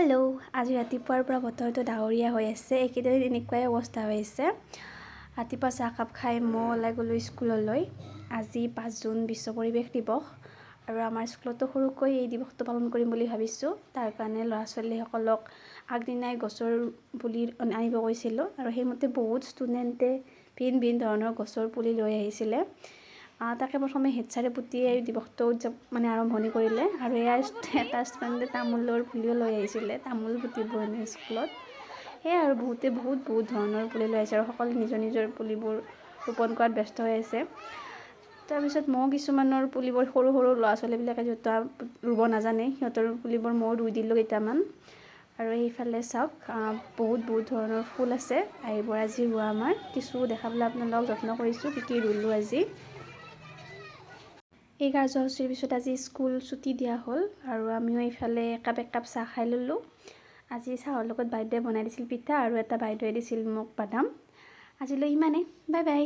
Hello', আজি ৰাতিপুৱাৰ পৰা বতৰটো ডাৱৰীয়া হৈ আছে। এইকেইদিন এনেকুৱাই অৱস্থা হৈ আছে। ৰাতিপুৱা চাহ কাপ খাই মই ওলাই গ'লোঁ স্কুললৈ। আজি 5 জুন বিশ্ব পৰিৱেশ দিৱস আৰু আমাৰ স্কুলতো সৰুকৈ এই দিৱসটো পালন কৰিম বুলি ভাবিছোঁ। তাৰ কাৰণে ল'ৰা ছোৱালীসকলক আগদিনাই গছৰ পুলি আনিব কৈছিলোঁ আৰু সেইমতে বহুত ষ্টুডেণ্টে ভিন ভিন ধৰণৰ গছৰ পুলি লৈ আহিছিলে। তাকে প্ৰথমে হেড ছাৰে পুতিয়ে দিৱসটো আৰম্ভণি কৰিলে আৰু এটা ষ্টুডেণ্টে তামোলৰ পুলিও লৈ আহিছিলে, তামোল পুতিব স্কুলত। সেয়াই আৰু বহুত ধৰণৰ পুলি লৈ আহিছে আৰু সকলোৱে নিজৰ নিজৰ পুলিবোৰ ৰোপণ কৰাত ব্যস্ত হৈ আছে। তাৰপিছত মই কিছুমানৰ পুলিবোৰ সৰু ল'ৰা ছোৱালীবিলাকে যিহেতু ৰুব নাজানে, সিহঁতৰ পুলিবোৰ ময়ো ৰুই দিলোঁ কেইটামান। আৰু সেইফালে চাওক বহুত ধৰণৰ ফুল আছে। এইবোৰ আজি ৰোৱা আমাৰ কিছু দেখাবলৈ আপোনালোকক যত্ন কৰিছোঁ কি ৰুলোঁ আজি। এই কাৰ্যসূচীৰ পিছত আজি স্কুল ছুটি দিয়া হ'ল আৰু আমিও এইফালে একাপ চাহ খাই ল'লোঁ। আজি চাহৰ লগত বাইদেৱে বনাই দিছিল পিঠা আৰু এটা বাইদেৱে দিছিল মোক বাদাম। আজিলৈ ইমানেই, বাই বাই।